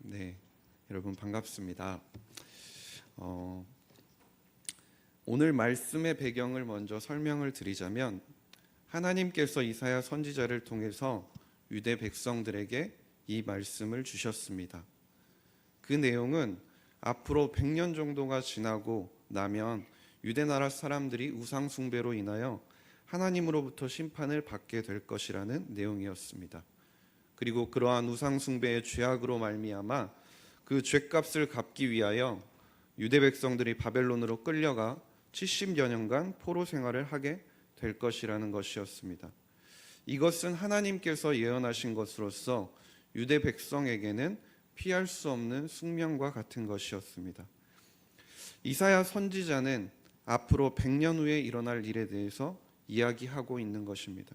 네, 여러분 반갑습니다. 오늘 말씀의 배경을 먼저 설명을 드리자면 하나님께서 이사야 선지자를 통해서 유대 백성들에게 이 말씀을 주셨습니다. 그 내용은 앞으로 100년 정도가 지나고 나면 유대 나라 사람들이 우상 숭배로 인하여 하나님으로부터 심판을 받게 될 것이라는 내용이었습니다. 그리고 그러한 우상 숭배의 죄악으로 말미암아 그 죄값을 갚기 위하여 유대 백성들이 바벨론으로 끌려가 70여 년간 포로 생활을 하게 될 것이라는 것이었습니다. 이것은 하나님께서 예언하신 것으로서 유대 백성에게는 피할 수 없는 숙명과 같은 것이었습니다. 이사야 선지자는 앞으로 100년 후에 일어날 일에 대해서 이야기하고 있는 것입니다.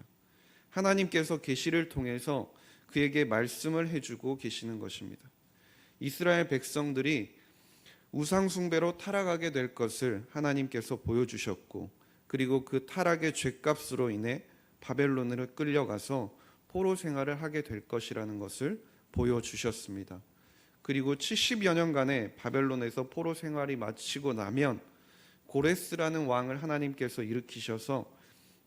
하나님께서 계시를 통해서 그에게 말씀을 해주고 계시는 것입니다. 이스라엘 백성들이 우상 숭배로 타락하게 될 것을 하나님께서 보여주셨고, 그리고 그 타락의 죄값으로 인해 바벨론으로 끌려가서 포로 생활을 하게 될 것이라는 것을 보여주셨습니다. 그리고 70여 년간의 바벨론에서 포로 생활이 마치고 나면 고레스라는 왕을 하나님께서 일으키셔서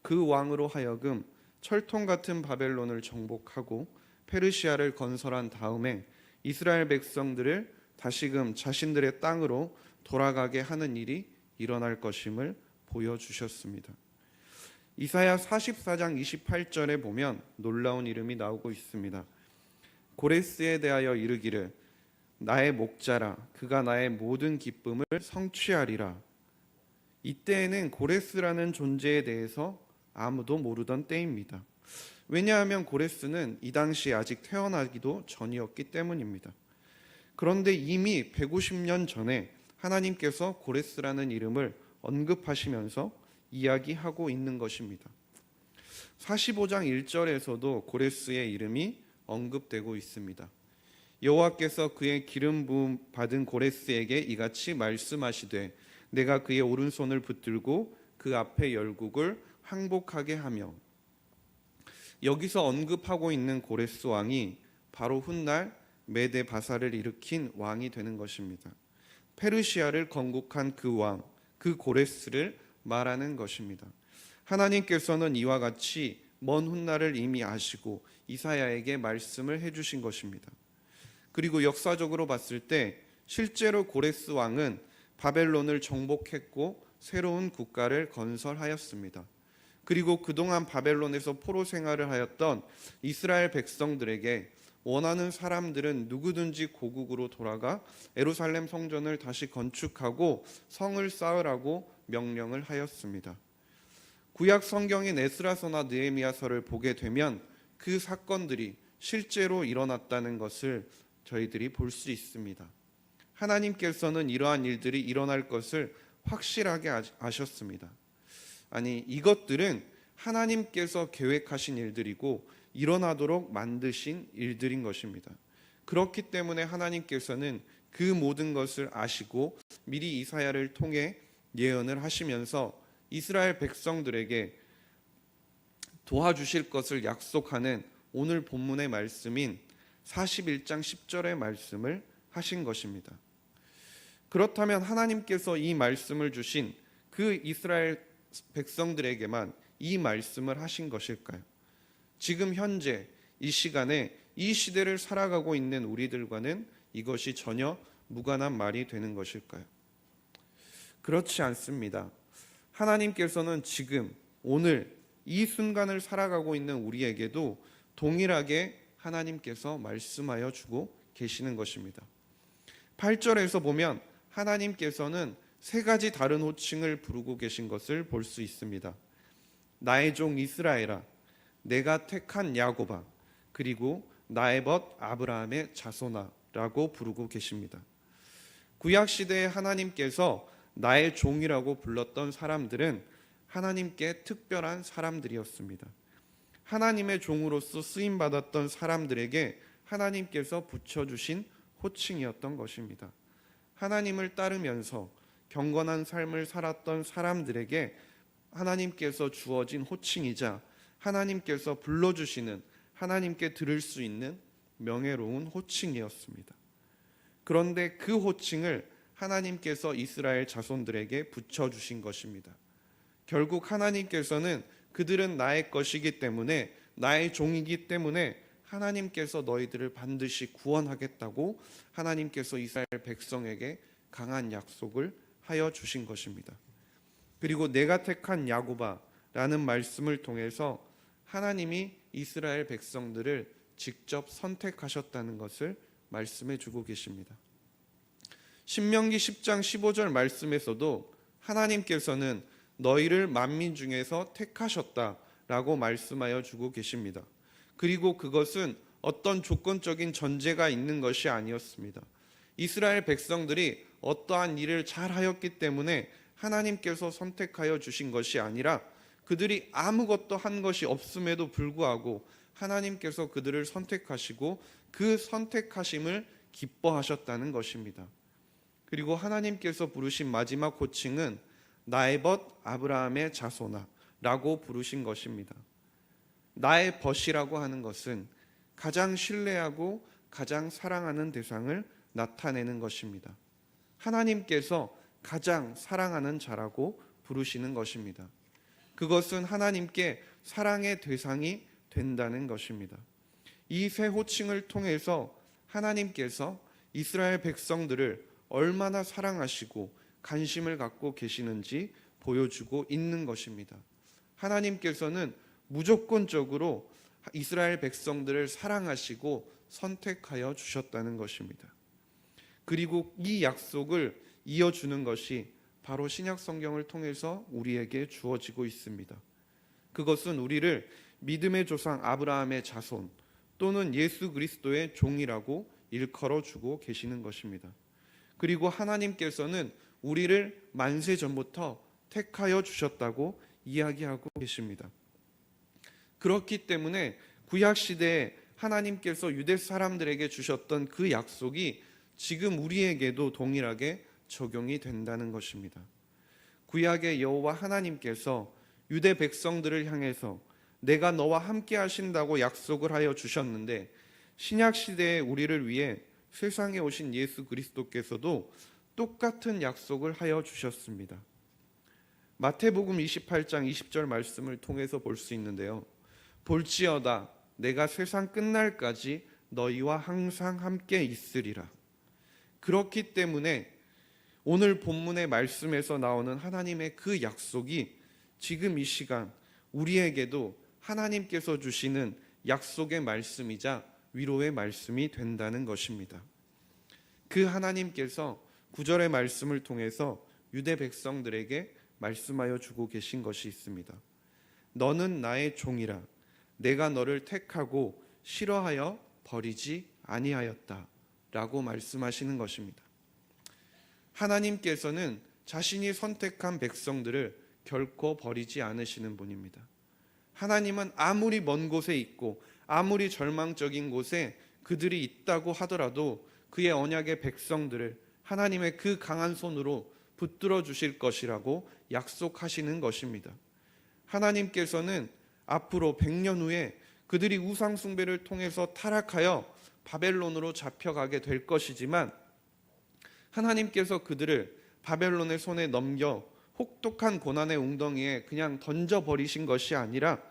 그 왕으로 하여금 철통 같은 바벨론을 정복하고 페르시아를 건설한 다음에 이스라엘 백성들을 다시금 자신들의 땅으로 돌아가게 하는 일이 일어날 것임을 보여주셨습니다. 이사야 44장 28절에 보면 놀라운 이름이 나오고 있습니다. 고레스에 대하여 이르기를 나의 목자라, 그가 나의 모든 기쁨을 성취하리라. 이때에는 고레스라는 존재에 대해서 아무도 모르던 때입니다. 왜냐하면 고레스는 이 당시에 아직 태어나기도 전이었기 때문입니다. 그런데 이미 150년 전에 하나님께서 고레스라는 이름을 언급하시면서 이야기하고 있는 것입니다. 45장 1절에서도 고레스의 이름이 언급되고 있습니다. 여호와께서 그의 기름 부음 받은 고레스에게 이같이 말씀하시되 내가 그의 오른손을 붙들고 그 앞에 열국을 항복하게 하며. 여기서 언급하고 있는 고레스 왕이 바로 훗날 메데 바사를 일으킨 왕이 되는 것입니다. 페르시아를 건국한 그 왕, 그 고레스를 말하는 것입니다. 하나님께서는 이와 같이 먼 훗날을 이미 아시고 이사야에게 말씀을 해주신 것입니다. 그리고 역사적으로 봤을 때 실제로 고레스 왕은 바벨론을 정복했고 새로운 국가를 건설하였습니다. 그리고 그동안 바벨론에서 포로 생활을 하였던 이스라엘 백성들에게 원하는 사람들은 누구든지 고국으로 돌아가 예루살렘 성전을 다시 건축하고 성을 쌓으라고 명령을 하였습니다. 구약 성경인 에스라서나 느헤미야서를 보게 되면 그 사건들이 실제로 일어났다는 것을 저희들이 볼 수 있습니다. 하나님께서는 이러한 일들이 일어날 것을 확실하게 아셨습니다. 아니, 이것들은 하나님께서 계획하신 일들이고 일어나도록 만드신 일들인 것입니다. 그렇기 때문에 하나님께서는 그 모든 것을 아시고 미리 이사야를 통해 예언을 하시면서 이스라엘 백성들에게 도와주실 것을 약속하는 오늘 본문의 말씀인 41장 10절의 말씀을 하신 것입니다. 그렇다면 하나님께서 이 말씀을 주신 그 이스라엘 백성들에게만 이 말씀을 하신 것일까요? 지금 현재 이 시간에 이 시대를 살아가고 있는 우리들과는 이것이 전혀 무관한 말이 되는 것일까요? 그렇지 않습니다. 하나님께서는 지금 오늘 이 순간을 살아가고 있는 우리에게도 동일하게 하나님께서 말씀하여 주고 계시는 것입니다. 8절에서 보면 하나님께서는 세 가지 다른 호칭을 부르고 계신 것을 볼 수 있습니다. 나의 종 이스라엘아, 내가 택한 야곱아, 그리고 나의 벗 아브라함의 자손아라고 부르고 계십니다. 구약 시대에 하나님께서 나의 종이라고 불렀던 사람들은 하나님께 특별한 사람들이었습니다. 하나님의 종으로서 쓰임 받았던 사람들에게 하나님께서 붙여주신 호칭이었던 것입니다. 하나님을 따르면서 경건한 삶을 살았던 사람들에게 하나님께서 주어진 호칭이자 하나님께서 불러주시는, 하나님께 들을 수 있는 명예로운 호칭이었습니다. 그런데 그 호칭을 하나님께서 이스라엘 자손들에게 붙여주신 것입니다. 결국 하나님께서는 그들은 나의 것이기 때문에, 나의 종이기 때문에 하나님께서 너희들을 반드시 구원하겠다고 하나님께서 이스라엘 백성에게 강한 약속을 하여 주신 것입니다. 그리고 내가 택한 야곱아라는 말씀을 통해서 하나님이 이스라엘 백성들을 직접 선택하셨다는 것을 말씀해 주고 계십니다. 신명기 10장 15절 말씀에서도 하나님께서는 너희를 만민 중에서 택하셨다라고 말씀하여 주고 계십니다. 그리고 그것은 어떤 조건적인 전제가 있는 것이 아니었습니다. 이스라엘 백성들이 어떠한 일을 잘하였기 때문에 하나님께서 선택하여 주신 것이 아니라 그들이 아무것도 한 것이 없음에도 불구하고 하나님께서 그들을 선택하시고 그 선택하심을 기뻐하셨다는 것입니다. 그리고 하나님께서 부르신 마지막 호칭은 나의 벗 아브라함의 자손아라고 부르신 것입니다. 나의 벗이라고 하는 것은 가장 신뢰하고 가장 사랑하는 대상을 나타내는 것입니다. 하나님께서 가장 사랑하는 자라고 부르시는 것입니다. 그것은 하나님께 사랑의 대상이 된다는 것입니다. 이 세 호칭을 통해서 하나님께서 이스라엘 백성들을 얼마나 사랑하시고 관심을 갖고 계시는지 보여주고 있는 것입니다. 하나님께서는 무조건적으로 이스라엘 백성들을 사랑하시고 선택하여 주셨다는 것입니다. 그리고 이 약속을 이어주는 것이 바로 신약 성경을 통해서 우리에게 주어지고 있습니다. 그것은 우리를 믿음의 조상 아브라함의 자손 또는 예수 그리스도의 종이라고 일컬어 주고 계시는 것입니다. 그리고 하나님께서는 우리를 만세 전부터 택하여 주셨다고 이야기하고 계십니다. 그렇기 때문에 구약 시대에 하나님께서 유대 사람들에게 주셨던 그 약속이 지금 우리에게도 동일하게 적용이 된다는 것입니다. 구약의 여호와 하나님께서 유대 백성들을 향해서 내가 너와 함께 하신다고 약속을 하여 주셨는데, 신약 시대에 우리를 위해 세상에 오신 예수 그리스도께서도 똑같은 약속을 하여 주셨습니다. 마태복음 28장 20절 말씀을 통해서 볼 수 있는데요. 볼지어다 내가 세상 끝날까지 너희와 항상 함께 있으리라. 그렇기 때문에 오늘 본문의 말씀에서 나오는 하나님의 그 약속이 지금 이 시간 우리에게도 하나님께서 주시는 약속의 말씀이자 위로의 말씀이 된다는 것입니다. 그 하나님께서 9절의 말씀을 통해서 유대 백성들에게 말씀하여 주고 계신 것이 있습니다. 너는 나의 종이라 내가 너를 택하고 싫어하여 버리지 아니하였다 라고 말씀하시는 것입니다. 하나님께서는 자신이 선택한 백성들을 결코 버리지 않으시는 분입니다. 하나님은 아무리 먼 곳에 있고 아무리 절망적인 곳에 그들이 있다고 하더라도 그의 언약의 백성들을 하나님의 그 강한 손으로 붙들어 주실 것이라고 약속하시는 것입니다. 하나님께서는 앞으로 100년 후에 그들이 우상 숭배를 통해서 타락하여 바벨론으로 잡혀가게 될 것이지만 하나님께서 그들을 바벨론의 손에 넘겨 혹독한 고난의 웅덩이에 그냥 던져버리신 것이 아니라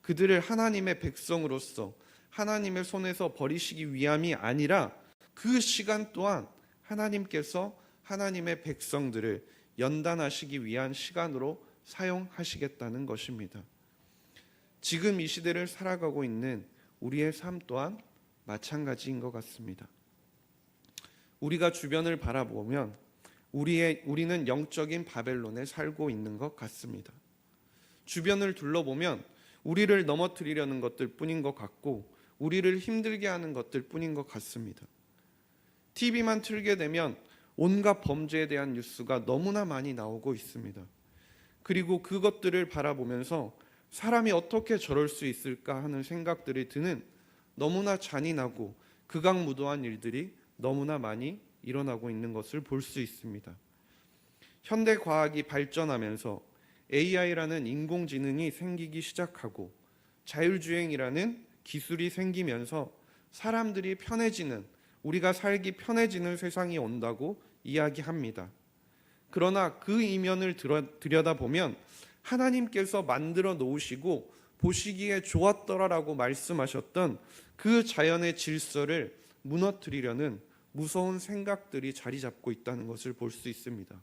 그들을 하나님의 백성으로서 하나님의 손에서 버리시기 위함이 아니라 그 시간 또한 하나님께서 하나님의 백성들을 연단하시기 위한 시간으로 사용하시겠다는 것입니다. 지금 이 시대를 살아가고 있는 우리의 삶 또한 마찬가지인 것 같습니다. 우리가 주변을 바라보면 우리는 영적인 바벨론에 살고 있는 것 같습니다. 주변을 둘러보면 우리를 넘어뜨리려는 것들 뿐인 것 같고 우리를 힘들게 하는 것들 뿐인 것 같습니다. TV만 틀게 되면 온갖 범죄에 대한 뉴스가 너무나 많이 나오고 있습니다. 그리고 그것들을 바라보면서 사람이 어떻게 저럴 수 있을까 하는 생각들이 드는 너무나 잔인하고 극악무도한 일들이 너무나 많이 일어나고 있는 것을 볼 수 있습니다. 현대 과학이 발전하면서 AI라는 인공지능이 생기기 시작하고 자율주행이라는 기술이 생기면서 사람들이 편해지는 우리가 살기 편해지는 세상이 온다고 이야기합니다. 그러나 그 이면을 들여다보면 하나님께서 만들어 놓으시고 보시기에 좋았더라라고 말씀하셨던 그 자연의 질서를 무너뜨리려는 무서운 생각들이 자리 잡고 있다는 것을 볼 수 있습니다.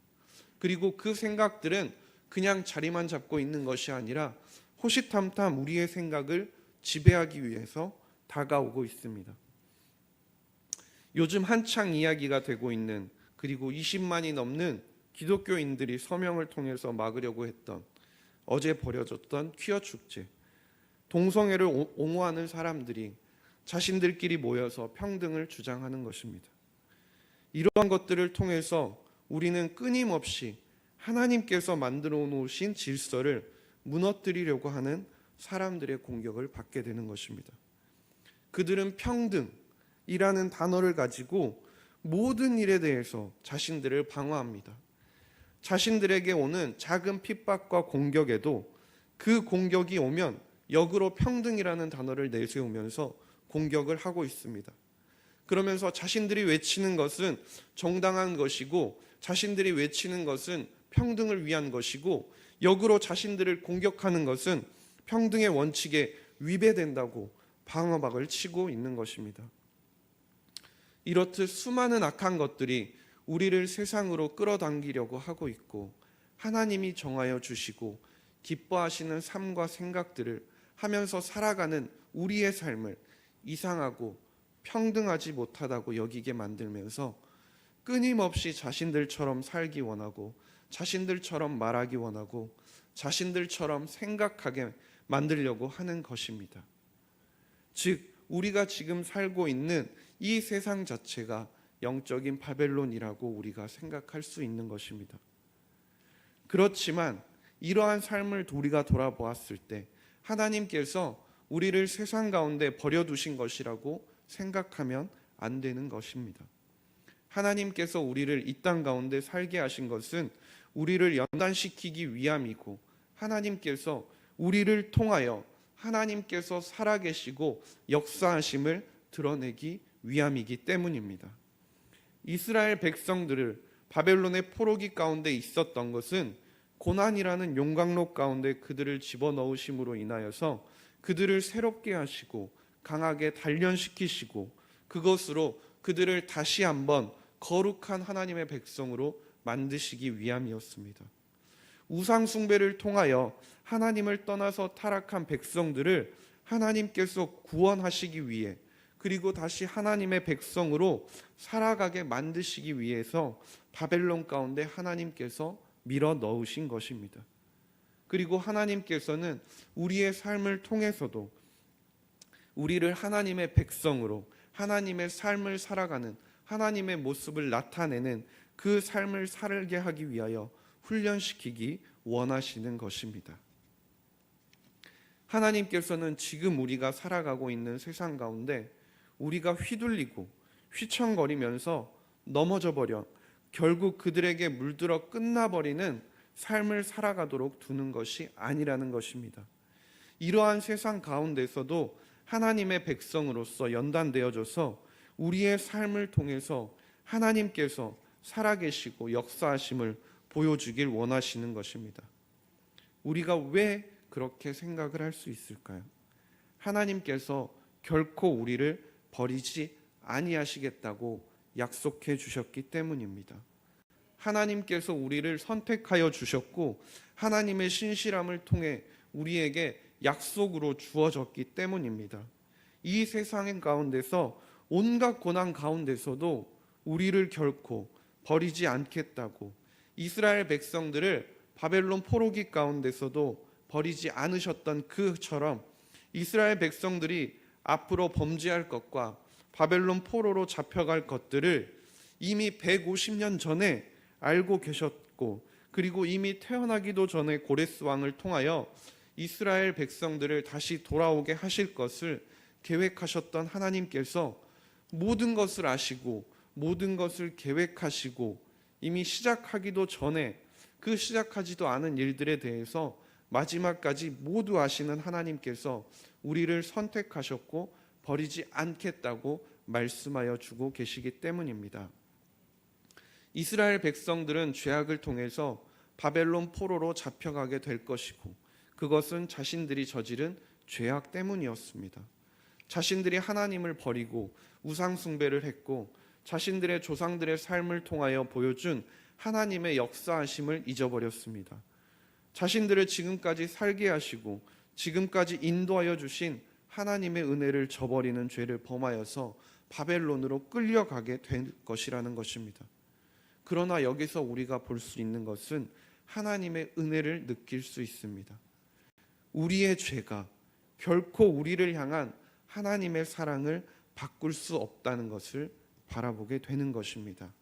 그리고 그 생각들은 그냥 자리만 잡고 있는 것이 아니라 호시탐탐 우리의 생각을 지배하기 위해서 다가오고 있습니다. 요즘 한창 이야기가 되고 있는, 그리고 20만이 넘는 기독교인들이 서명을 통해서 막으려고 했던, 어제 벌어졌던 퀴어 축제, 동성애를 옹호하는 사람들이 자신들끼리 모여서 평등을 주장하는 것입니다. 이러한 것들을 통해서 우리는 끊임없이 하나님께서 만들어 놓으신 질서를 무너뜨리려고 하는 사람들의 공격을 받게 되는 것입니다. 그들은 평등이라는 단어를 가지고 모든 일에 대해서 자신들을 방어합니다. 자신들에게 오는 작은 핍박과 공격에도 그 공격이 오면 역으로 평등이라는 단어를 내세우면서 공격을 하고 있습니다. 그러면서 자신들이 외치는 것은 정당한 것이고, 자신들이 외치는 것은 평등을 위한 것이고, 역으로 자신들을 공격하는 것은 평등의 원칙에 위배된다고 방어막을 치고 있는 것입니다. 이렇듯 수많은 악한 것들이 우리를 세상으로 끌어당기려고 하고 있고, 하나님이 정하여 주시고 기뻐하시는 삶과 생각들을 하면서 살아가는 우리의 삶을 이상하고 평등하지 못하다고 여기게 만들면서 끊임없이 자신들처럼 살기 원하고, 자신들처럼 말하기 원하고, 자신들처럼 생각하게 만들려고 하는 것입니다. 즉, 우리가 지금 살고 있는 이 세상 자체가 영적인 바벨론이라고 우리가 생각할 수 있는 것입니다. 그렇지만 이러한 삶을 우리가 돌아보았을 때 하나님께서 우리를 세상 가운데 버려두신 것이라고 생각하면 안 되는 것입니다. 하나님께서 우리를 이 땅 가운데 살게 하신 것은 우리를 연단시키기 위함이고, 하나님께서 우리를 통하여 하나님께서 살아계시고 역사하심을 드러내기 위함이기 때문입니다. 이스라엘 백성들을 바벨론의 포로기 가운데 있었던 것은 고난이라는 용광로 가운데 그들을 집어넣으심으로 인하여서 그들을 새롭게 하시고 강하게 단련시키시고, 그것으로 그들을 다시 한번 거룩한 하나님의 백성으로 만드시기 위함이었습니다. 우상 숭배를 통하여 하나님을 떠나서 타락한 백성들을 하나님께서 구원하시기 위해, 그리고 다시 하나님의 백성으로 살아가게 만드시기 위해서 바벨론 가운데 하나님께서 밀어 넣으신 것입니다. 그리고 하나님께서는 우리의 삶을 통해서도 우리를 하나님의 백성으로, 하나님의 삶을 살아가는, 하나님의 모습을 나타내는 그 삶을 살게 하기 위하여 훈련시키기 원하시는 것입니다. 하나님께서는 지금 우리가 살아가고 있는 세상 가운데 우리가 휘둘리고 휘청거리면서 넘어져 버려 결국 그들에게 물들어 끝나버리는 삶을 살아가도록 두는 것이 아니라는 것입니다. 이러한 세상 가운데서도 하나님의 백성으로서 연단되어져서 우리의 삶을 통해서 하나님께서 살아계시고 역사하심을 보여주길 원하시는 것입니다. 우리가 왜 그렇게 생각을 할 수 있을까요? 하나님께서 결코 우리를 버리지 아니하시겠다고 약속해 주셨기 때문입니다. 하나님께서 우리를 선택하여 주셨고, 하나님의 신실함을 통해 우리에게 약속으로 주어졌기 때문입니다. 이 세상 가운데서 온갖 고난 가운데서도 우리를 결코 버리지 않겠다고, 이스라엘 백성들을 바벨론 포로기 가운데서도 버리지 않으셨던 그처럼 이스라엘 백성들이 앞으로 범죄할 것과 바벨론 포로로 잡혀갈 것들을 이미 150년 전에 알고 계셨고, 그리고 이미 태어나기도 전에 고레스 왕을 통하여 이스라엘 백성들을 다시 돌아오게 하실 것을 계획하셨던 하나님께서 모든 것을 아시고 모든 것을 계획하시고 이미 시작하기도 전에 그 시작하지도 않은 일들에 대해서 마지막까지 모두 아시는 하나님께서 우리를 선택하셨고 버리지 않겠다고 말씀하여 주고 계시기 때문입니다. 이스라엘 백성들은 죄악을 통해서 바벨론 포로로 잡혀가게 될 것이고, 그것은 자신들이 저지른 죄악 때문이었습니다. 자신들이 하나님을 버리고 우상 숭배를 했고, 자신들의 조상들의 삶을 통하여 보여준 하나님의 역사하심을 잊어버렸습니다. 자신들을 지금까지 살게 하시고 지금까지 인도하여 주신 하나님의 은혜를 저버리는 죄를 범하여서 바벨론으로 끌려가게 된 것이라는 것입니다. 그러나 여기서 우리가 볼 수 있는 것은 하나님의 은혜를 느낄 수 있습니다. 우리의 죄가 결코 우리를 향한 하나님의 사랑을 바꿀 수 없다는 것을 바라보게 되는 것입니다.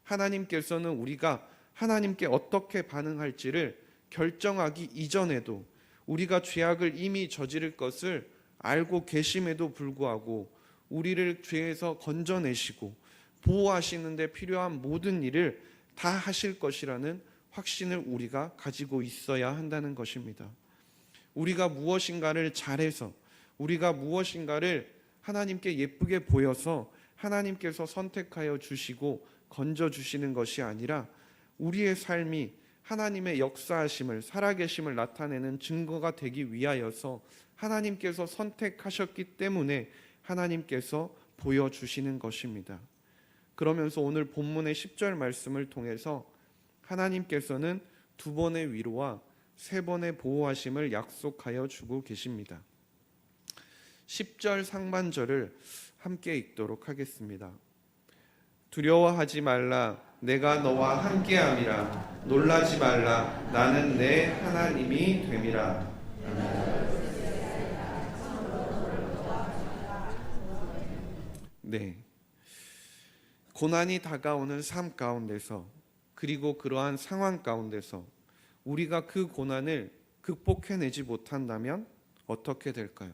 하나님께서는 우리가 하나님께 어떻게 반응할지를 결정하기 이전에도 우리가 죄악을 이미 저지를 것을 알고 계심에도 불구하고 우리를 죄에서 건져내시고 보호하시는 데 필요한 모든 일을 다 하실 것이라는 확신을 우리가 가지고 있어야 한다는 것입니다. 우리가 무엇인가를 잘해서, 우리가 무엇인가를 하나님께 예쁘게 보여서 하나님께서 선택하여 주시고 건져주시는 것이 아니라, 우리의 삶이 하나님의 역사하심을, 살아계심을 나타내는 증거가 되기 위하여서 하나님께서 선택하셨기 때문에 하나님께서 보여주시는 것입니다. 그러면서 오늘 본문의 10절 말씀을 통해서 하나님께서는 2번의 위로와 3번의 보호하심을 약속하여 주고 계십니다. 10절 상반절을 함께 읽도록 하겠습니다. 두려워하지 말라, 내가 너와 함께함이라. 놀라지 말라, 나는 내 하나님이 됨이라. 네, 고난이 다가오는 삶 가운데서, 그리고 그러한 상황 가운데서 우리가 그 고난을 극복해내지 못한다면 어떻게 될까요?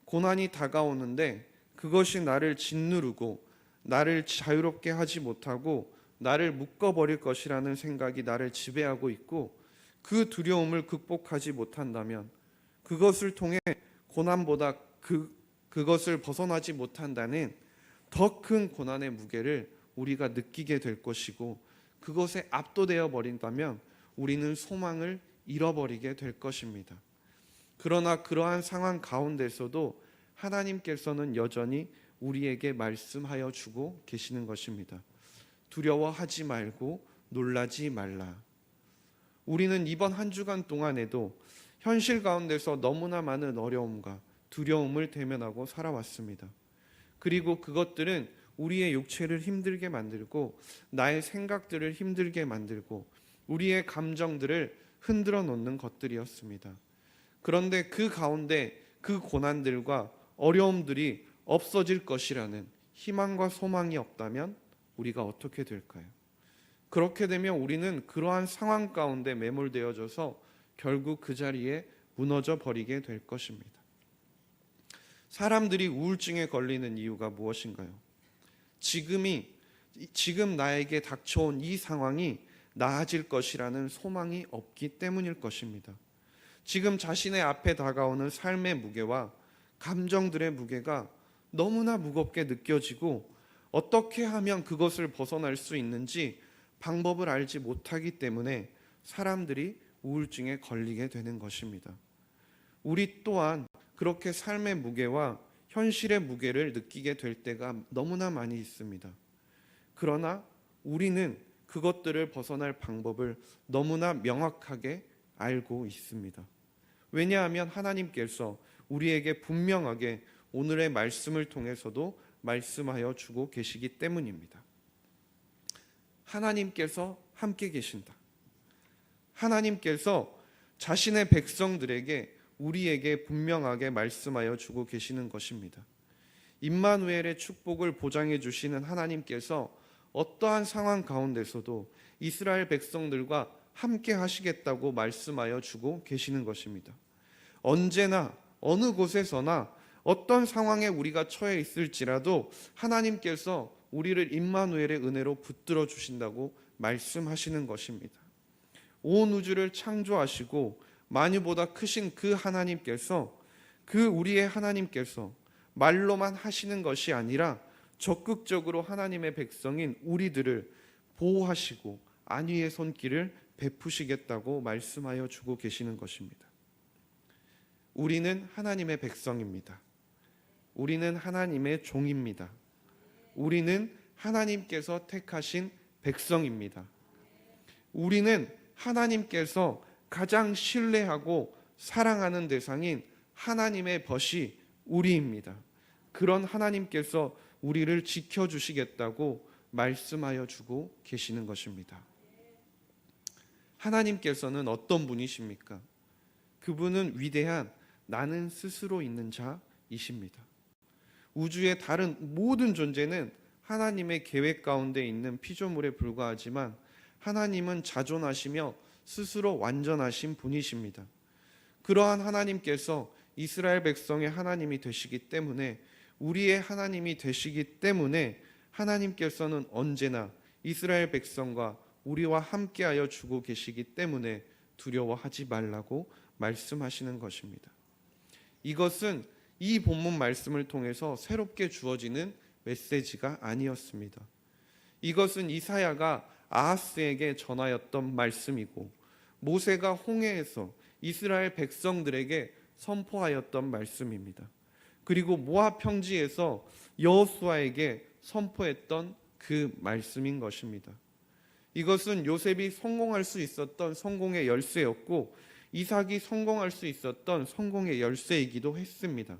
고난이 다가오는데 그것이 나를 짓누르고 나를 자유롭게 하지 못하고 나를 묶어버릴 것이라는 생각이 나를 지배하고 있고, 그 두려움을 극복하지 못한다면, 그것을 통해 고난보다 그것을 벗어나지 못한다는 더 큰 고난의 무게를 우리가 느끼게 될 것이고, 그것에 압도되어 버린다면 우리는 소망을 잃어버리게 될 것입니다. 그러나 그러한 상황 가운데서도 하나님께서는 여전히 우리에게 말씀하여 주고 계시는 것입니다. 두려워하지 말고 놀라지 말라. 우리는 이번 한 주간 동안에도 현실 가운데서 너무나 많은 어려움과 두려움을 대면하고 살아왔습니다. 그리고 그것들은 우리의 육체를 힘들게 만들고 나의 생각들을 힘들게 만들고 우리의 감정들을 흔들어 놓는 것들이었습니다. 그런데 그 가운데 그 고난들과 어려움들이 없어질 것이라는 희망과 소망이 없다면 우리가 어떻게 될까요? 그렇게 되면 우리는 그러한 상황 가운데 매몰되어져서 결국 그 자리에 무너져 버리게 될 것입니다. 사람들이 우울증에 걸리는 이유가 무엇인가요? 지금 나에게 닥쳐온 이 상황이 나아질 것이라는 소망이 없기 때문일 것입니다. 지금 자신의 앞에 다가오는 삶의 무게와 감정들의 무게가 너무나 무겁게 느껴지고 어떻게 하면 그것을 벗어날 수 있는지 방법을 알지 못하기 때문에 사람들이 우울증에 걸리게 되는 것입니다. 우리 또한 그렇게 삶의 무게와 현실의 무게를 느끼게 될 때가 너무나 많이 있습니다. 그러나 우리는 그것들을 벗어날 방법을 너무나 명확하게 알고 있습니다. 왜냐하면 하나님께서 우리에게 분명하게 오늘의 말씀을 통해서도 말씀하여 주고 계시기 때문입니다. 하나님께서 함께 계신다. 하나님께서 자신의 백성들에게, 우리에게 분명하게 말씀하여 주고 계시는 것입니다. 임마누엘의 축복을 보장해 주시는 하나님께서 어떠한 상황 가운데서도 이스라엘 백성들과 함께 하시겠다고 말씀하여 주고 계시는 것입니다. 언제나 어느 곳에서나 어떤 상황에 우리가 처해 있을지라도 하나님께서 우리를 임마누엘의 은혜로 붙들어 주신다고 말씀하시는 것입니다. 온 우주를 창조하시고 만유보다 크신 그 하나님께서, 그 우리의 하나님께서 말로만 하시는 것이 아니라 적극적으로 하나님의 백성인 우리들을 보호하시고 안위의 손길을 베푸시겠다고 말씀하여 주고 계시는 것입니다. 우리는 하나님의 백성입니다. 우리는 하나님의 종입니다. 우리는 하나님께서 택하신 백성입니다. 우리는 하나님께서 가장 신뢰하고 사랑하는 대상인 하나님의 벗이 우리입니다. 그런 하나님께서 우리를 지켜주시겠다고 말씀하여 주고 계시는 것입니다. 하나님께서는 어떤 분이십니까? 그분은 위대한 나는 스스로 있는 자이십니다. 우주의 다른 모든 존재는 하나님의 계획 가운데 있는 피조물에 불과하지만 하나님은 자존하시며 스스로 완전하신 분이십니다. 그러한 하나님께서 이스라엘 백성의 하나님이 되시기 때문에, 우리의 하나님이 되시기 때문에 하나님께서는 언제나 이스라엘 백성과 우리와 함께하여 주고 계시기 때문에 두려워하지 말라고 말씀하시는 것입니다. 이것은 이 본문 말씀을 통해서 새롭게 주어지는 메시지가 아니었습니다. 이것은 이사야가 아하스에게 전하였던 말씀이고, 모세가 홍해에서 이스라엘 백성들에게 선포하였던 말씀입니다. 그리고 모압 평지에서 여호수아에게 선포했던 그 말씀인 것입니다. 이것은 요셉이 성공할 수 있었던 성공의 열쇠였고, 이삭이 성공할 수 있었던 성공의 열쇠이기도 했습니다.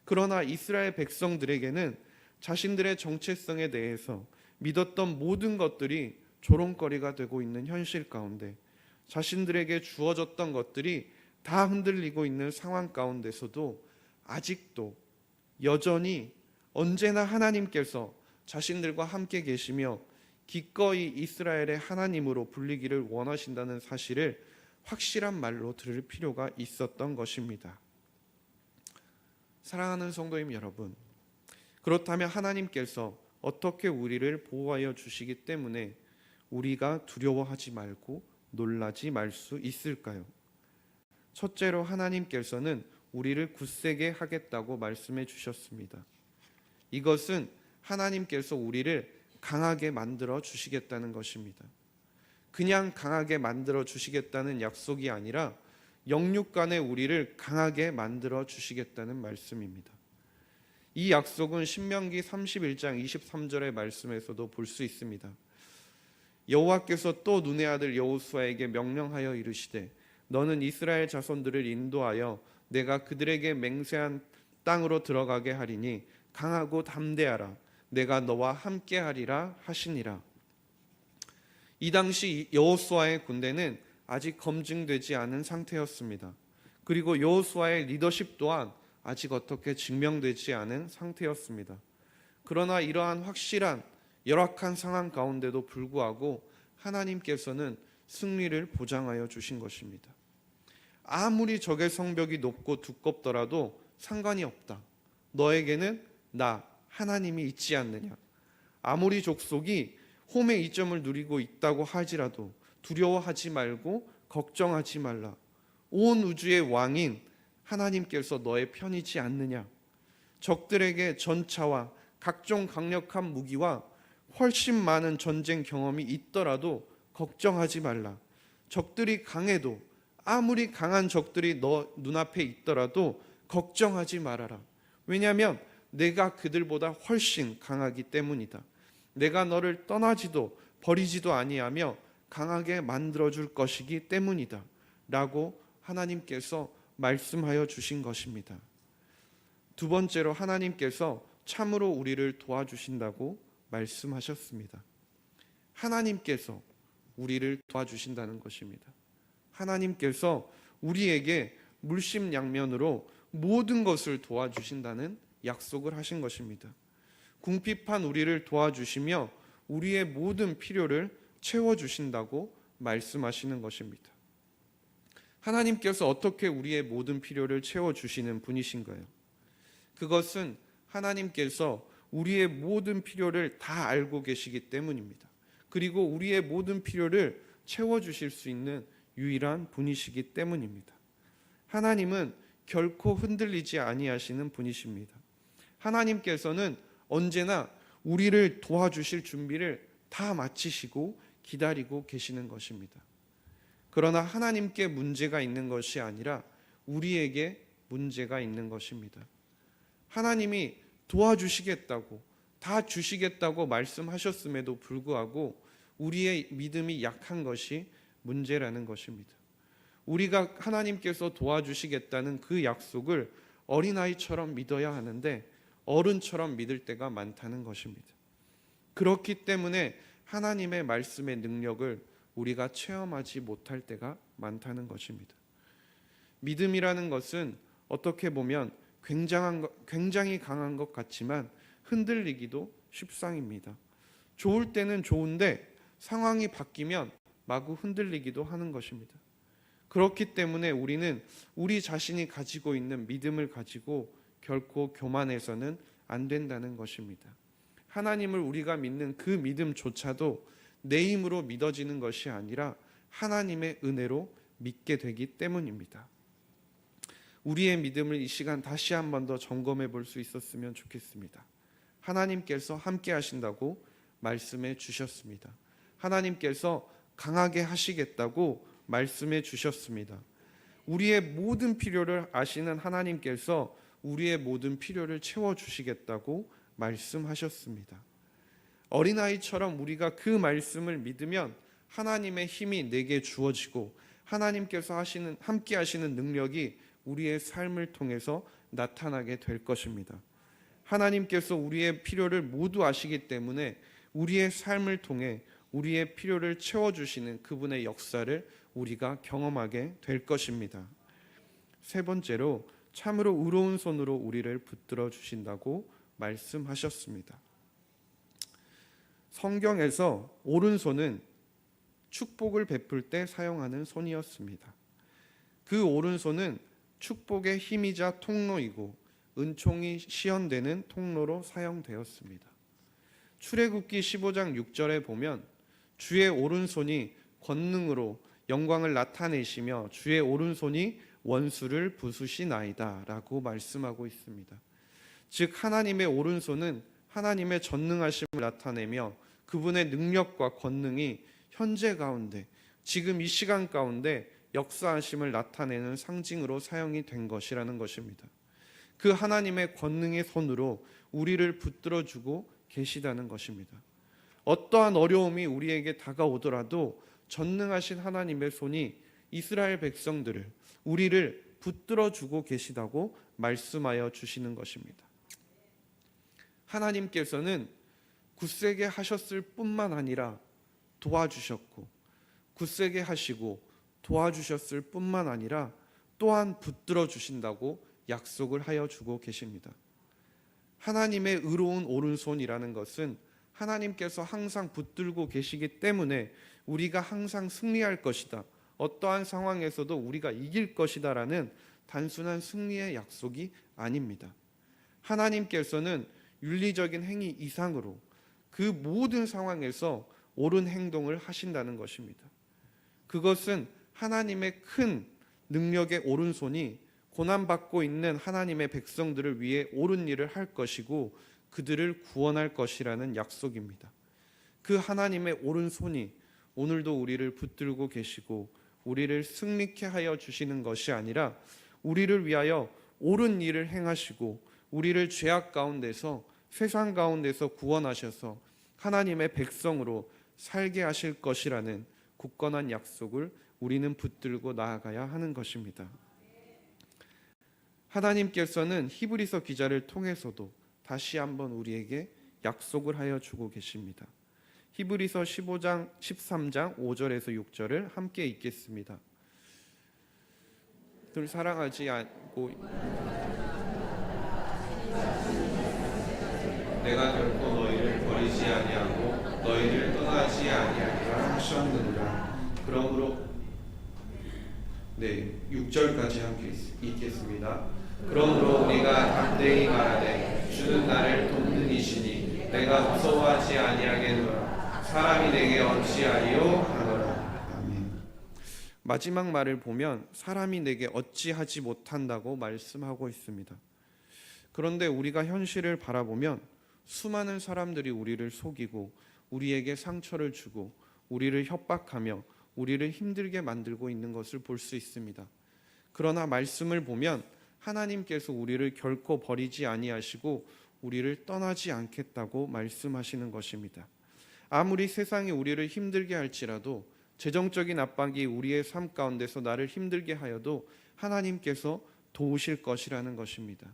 그러나 이스라엘 백성들에게는 자신들의 정체성에 대해서 믿었던 모든 것들이 조롱거리가 되고 있는 현실 가운데, 자신들에게 주어졌던 것들이 다 흔들리고 있는 상황 가운데서도 아직도 여전히 언제나 하나님께서 자신들과 함께 계시며 기꺼이 이스라엘의 하나님으로 불리기를 원하신다는 사실을 확실한 말로 들을 필요가 있었던 것입니다. 사랑하는 성도님 여러분, 그렇다면 하나님께서 어떻게 우리를 보호하여 주시기 때문에 우리가 두려워하지 말고 놀라지 말 수 있을까요? 첫째로 하나님께서는 우리를 굳세게 하겠다고 말씀해 주셨습니다. 이것은 하나님께서 우리를 강하게 만들어 주시겠다는 것입니다. 그냥 강하게 만들어 주시겠다는 약속이 아니라 영육간에 우리를 강하게 만들어 주시겠다는 말씀입니다. 이 약속은 신명기 31장 23절의 말씀에서도 볼 수 있습니다. 여호와께서 또 눈의 아들 여호수아에게 명령하여 이르시되 너는 이스라엘 자손들을 인도하여 내가 그들에게 맹세한 땅으로 들어가게 하리니 강하고 담대하라. 내가 너와 함께하리라 하시니라. 이 당시 여호수아의 군대는 아직 검증되지 않은 상태였습니다. 그리고 여호수아의 리더십 또한 아직 어떻게 증명되지 않은 상태였습니다. 그러나 이러한 확실한 열악한 상황 가운데도 불구하고 하나님께서는 승리를 보장하여 주신 것입니다. 아무리 적의 성벽이 높고 두껍더라도 상관이 없다. 너에게는 나 하나님이 있지 않느냐. 아무리 족속이 홈의 이점을 누리고 있다고 할지라도 두려워하지 말고 걱정하지 말라. 온 우주의 왕인 하나님께서 너의 편이지 않느냐. 적들에게 전차와 각종 강력한 무기와 훨씬 많은 전쟁 경험이 있더라도 걱정하지 말라. 적들이 강해도 아무리 강한 적들이 너 눈앞에 있더라도 걱정하지 말아라. 왜냐하면 내가 그들보다 훨씬 강하기 때문이다. 내가 너를 떠나지도 버리지도 아니하며 강하게 만들어줄 것이기 때문이다 라고 하나님께서 말씀하여 주신 것입니다. 두 번째로 하나님께서 참으로 우리를 도와주신다고 말씀하셨습니다. 하나님께서 우리를 도와주신다는 것입니다. 하나님께서 우리에게 물심양면으로 모든 것을 도와주신다는 약속을 하신 것입니다. 궁핍한 우리를 도와주시며 우리의 모든 필요를 채워주신다고 말씀하시는 것입니다. 하나님께서 어떻게 우리의 모든 필요를 채워주시는 분이신가요? 그것은 하나님께서 우리의 모든 필요를 다 알고 계시기 때문입니다. 그리고 우리의 모든 필요를 채워주실 수 있는 유일한 분이시기 때문입니다. 하나님은 결코 흔들리지 아니하시는 분이십니다. 하나님께서는 언제나 우리를 도와주실 준비를 다 마치시고 기다리고 계시는 것입니다. 그러나 하나님께 문제가 있는 것이 아니라 우리에게 문제가 있는 것입니다. 하나님이 도와주시겠다고, 다 주시겠다고 말씀하셨음에도 불구하고 우리의 믿음이 약한 것이 문제라는 것입니다. 우리가 하나님께서 도와주시겠다는 그 약속을 어린아이처럼 믿어야 하는데 어른처럼 믿을 때가 많다는 것입니다. 그렇기 때문에 하나님의 말씀의 능력을 우리가 체험하지 못할 때가 많다는 것입니다. 믿음이라는 것은 어떻게 보면 굉장히 강한 것 같지만 흔들리기도 쉽상입니다. 좋을 때는 좋은데 상황이 바뀌면 마구 흔들리기도 하는 것입니다. 그렇기 때문에 우리는 우리 자신이 가지고 있는 믿음을 가지고 결코 교만해서는 안 된다는 것입니다. 하나님을 우리가 믿는 그 믿음조차도 내 힘으로 믿어지는 것이 아니라 하나님의 은혜로 믿게 되기 때문입니다. 우리의 믿음을 이 시간 다시 한 번 더 점검해 볼 수 있었으면 좋겠습니다. 하나님께서 함께 하신다고 말씀해 주셨습니다. 하나님께서 강하게 하시겠다고 말씀해 주셨습니다. 우리의 모든 필요를 아시는 하나님께서 우리의 모든 필요를 채워주시겠다고 말씀하셨습니다. 어린아이처럼 우리가 그 말씀을 믿으면 하나님의 힘이 내게 주어지고 하나님께서 함께 하시는 능력이 우리의 삶을 통해서 나타나게 될 것입니다. 하나님께서 우리의 필요를 모두 아시기 때문에 우리의 삶을 통해 우리의 필요를 채워주시는 그분의 역사를 우리가 경험하게 될 것입니다. 세 번째로 참으로 의로운 손으로 우리를 붙들어 주신다고 말씀하셨습니다. 성경에서 오른손은 축복을 베풀 때 사용하는 손이었습니다. 그 오른손은 축복의 힘이자 통로이고 은총이 시현되는 통로로 사용되었습니다. 출애굽기 15장 6절에 보면 주의 오른손이 권능으로 영광을 나타내시며 주의 오른손이 원수를 부수시나이다 라고 말씀하고 있습니다. 즉 하나님의 오른손은 하나님의 전능하심을 나타내며 그분의 능력과 권능이 현재 가운데 지금 이 시간 가운데 역사하심을 나타내는 상징으로 사용이 된 것이라는 것입니다. 그 하나님의 권능의 손으로 우리를 붙들어주고 계시다는 것입니다. 어떠한 어려움이 우리에게 다가오더라도 전능하신 하나님의 손이 이스라엘 백성들을 우리를 붙들어주고 계시다고 말씀하여 주시는 것입니다. 하나님께서는 굳세게 하셨을 뿐만 아니라 도와주셨고 굳세게 하시고 도와주셨을 뿐만 아니라 또한 붙들어 주신다고 약속을 하여 주고 계십니다. 하나님의 의로운 오른손이라는 것은 하나님께서 항상 붙들고 계시기 때문에 우리가 항상 승리할 것이다, 어떠한 상황에서도 우리가 이길 것이다 라는 단순한 승리의 약속이 아닙니다. 하나님께서는 윤리적인 행위 이상으로 그 모든 상황에서 옳은 행동을 하신다는 것입니다. 그것은 하나님의 큰 능력의 오른손이 고난받고 있는 하나님의 백성들을 위해 옳은 일을 할 것이고 그들을 구원할 것이라는 약속입니다. 그 하나님의 오른손이 오늘도 우리를 붙들고 계시고 우리를 승리케 하여 주시는 것이 아니라 우리를 위하여 옳은 일을 행하시고 우리를 죄악 가운데서 세상 가운데서 구원하셔서 하나님의 백성으로 살게 하실 것이라는 굳건한 약속을 우리는 붙들고 나아가야 하는 것입니다. 하나님께서는 히브리서 기자를 통해서도 다시 한번 우리에게 약속을 하여 주고 계십니다. 히브리서 15장 13장 5절에서 6절을 함께 읽겠습니다. 늘 사랑하지 않고 내가 결코 너희를 버리지 아니하고 너희를 떠나지 아니하리라 하셨느니라. 그러므로 6절까지 함께 읽겠습니다. 그러므로 우리가 담대히 말하되 주는 나를 돕는 이시니 내가 무서워하지 아니하겠노라. 사람이 내게 어찌하리요 하노라. 아멘. 마지막 말을 보면 사람이 내게 어찌하지 못한다고 말씀하고 있습니다. 그런데 우리가 현실을 바라보면 수많은 사람들이 우리를 속이고 우리에게 상처를 주고 우리를 협박하며 우리를 힘들게 만들고 있는 것을 볼 수 있습니다. 그러나 말씀을 보면 하나님께서 우리를 결코 버리지 아니하시고 우리를 떠나지 않겠다고 말씀하시는 것입니다. 아무리 세상이 우리를 힘들게 할지라도, 재정적인 압박이 우리의 삶 가운데서 나를 힘들게 하여도 하나님께서 도우실 것이라는 것입니다.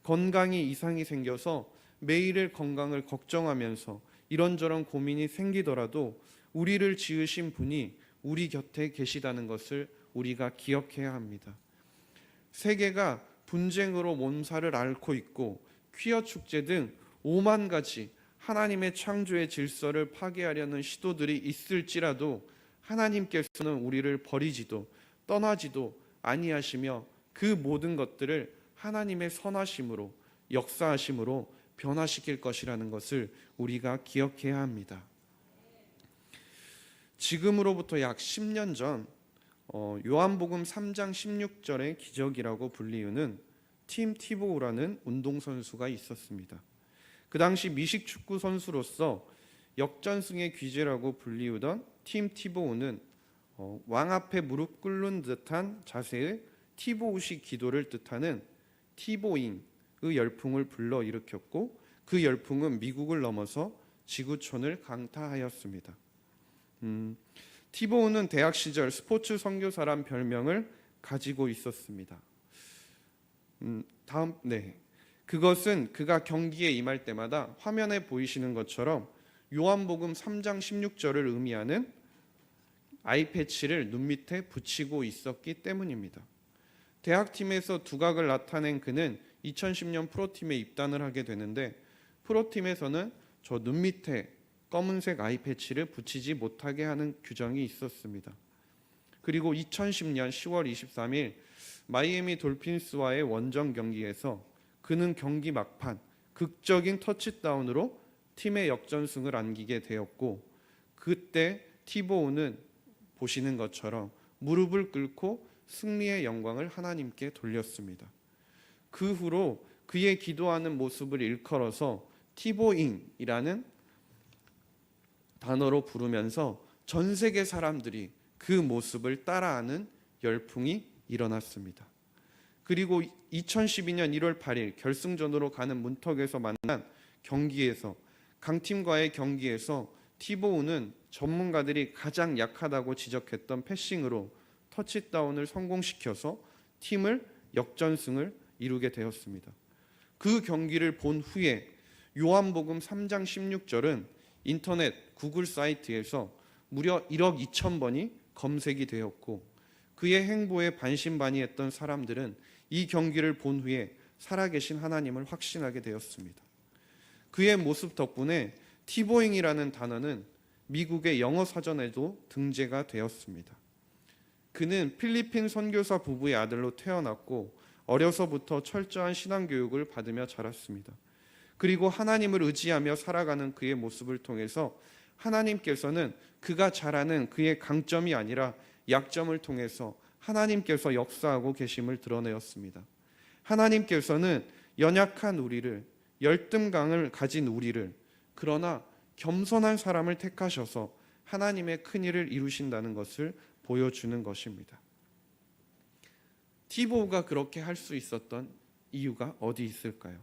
건강이 이상이 생겨서 매일의 건강을 걱정하면서 이런저런 고민이 생기더라도 우리를 지으신 분이 우리 곁에 계시다는 것을 우리가 기억해야 합니다. 세계가 분쟁으로 몸살을 앓고 있고 퀴어 축제 등 5만 가지 하나님의 창조의 질서를 파괴하려는 시도들이 있을지라도 하나님께서는 우리를 버리지도 떠나지도 아니하시며 그 모든 것들을 하나님의 선하심으로, 역사하심으로 변화시킬 것이라는 것을 우리가 기억해야 합니다. 지금으로부터 약 10년 전 요한복음 3장 16절의 기적이라고 불리우는 팀 티보우라는 운동선수가 있었습니다. 그 당시 미식축구 선수로서 역전승의 귀재라고 불리우던 팀 티보우는 왕 앞에 무릎 꿇는 듯한 자세의 티보우식 기도를 뜻하는 티보잉의 열풍을 불러일으켰고, 그 열풍은 미국을 넘어서 지구촌을 강타하였습니다. 티보우는 대학 시절 스포츠 선교사란 별명을 가지고 있었습니다. 그것은 그가 경기에 임할 때마다 화면에 보이시는 것처럼 요한복음 3장 16절을 의미하는 아이패치를 눈 밑에 붙이고 있었기 때문입니다. 대학팀에서 두각을 나타낸 그는 2010년 프로팀에 입단을 하게 되는데, 프로팀에서는 저 눈 밑에 검은색 아이패치를 붙이지 못하게 하는 규정이 있었습니다. 그리고 2010년 10월 23일 마이애미 돌핀스와의 원정 경기에서 그는 경기 막판 극적인 터치다운으로 팀의 역전승을 안기게 되었고, 그때 티보우는 보시는 것처럼 무릎을 꿇고 승리의 영광을 하나님께 돌렸습니다. 그 후로 그의 기도하는 모습을 일컬어서 티보잉이라는 단어로 부르면서 전 세계 사람들이 그 모습을 따라하는 열풍이 일어났습니다. 그리고 2012년 1월 8일 결승전으로 가는 문턱에서 만난 경기에서, 강팀과의 경기에서 티보우는 전문가들이 가장 약하다고 지적했던 패싱으로 터치다운을 성공시켜서 팀을 역전승을 이루게 되었습니다. 그 경기를 본 후에 요한복음 3장 16절은 인터넷 구글 사이트에서 무려 1억 2천 번이 검색이 되었고, 그의 행보에 반신반의했던 사람들은 이 경기를 본 후에 살아계신 하나님을 확신하게 되었습니다. 그의 모습 덕분에 티보잉이라는 단어는 미국의 영어 사전에도 등재가 되었습니다. 그는 필리핀 선교사 부부의 아들로 태어났고 어려서부터 철저한 신앙교육을 받으며 자랐습니다. 그리고 하나님을 의지하며 살아가는 그의 모습을 통해서 하나님께서는 그가 잘하는 그의 강점이 아니라 약점을 통해서 하나님께서 역사하고 계심을 드러내었습니다. 하나님께서는 연약한 우리를, 열등감을 가진 우리를, 그러나 겸손한 사람을 택하셔서 하나님의 큰일을 이루신다는 것을 보여주는 것입니다. 티보우가 그렇게 할 수 있었던 이유가 어디 있을까요?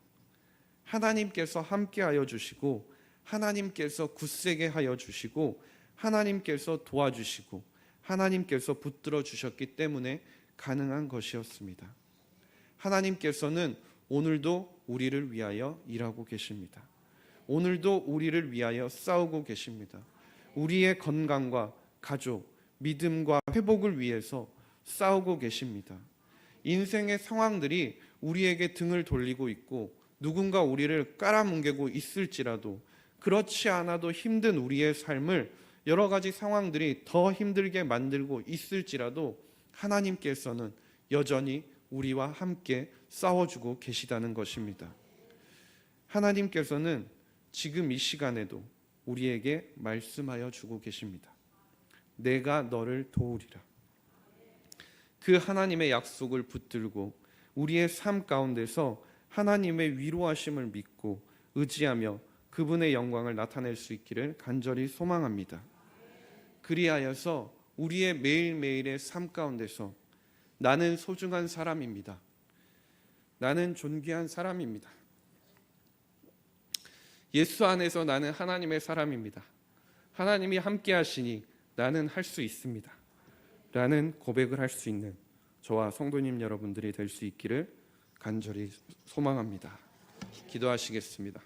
하나님께서 함께하여 주시고, 하나님께서 굳세게 하여 주시고, 하나님께서 도와주시고, 하나님께서 붙들어 주셨기 때문에 가능한 것이었습니다. 하나님께서는 오늘도 우리를 위하여 일하고 계십니다. 오늘도 우리를 위하여 싸우고 계십니다. 우리의 건강과 가족, 믿음과 회복을 위해서 싸우고 계십니다. 인생의 상황들이 우리에게 등을 돌리고 있고 누군가 우리를 깔아뭉개고 있을지라도, 그렇지 않아도 힘든 우리의 삶을 여러 가지 상황들이 더 힘들게 만들고 있을지라도 하나님께서는 여전히 우리와 함께 싸워주고 계시다는 것입니다. 하나님께서는 지금 이 시간에도 우리에게 말씀하여 주고 계십니다. 내가 너를 도우리라. 그 하나님의 약속을 붙들고 우리의 삶 가운데서 하나님의 위로하심을 믿고 의지하며 그분의 영광을 나타낼 수 있기를 간절히 소망합니다. 그리하여서 우리의 매일매일의 삶 가운데서 나는 소중한 사람입니다. 나는 존귀한 사람입니다. 예수 안에서 나는 하나님의 사람입니다. 하나님이 함께 하시니 나는 할 수 있습니다. 라는 고백을 할 수 있는 저와 성도님 여러분들이 될 수 있기를 간절히 소망합니다. 기도하시겠습니다.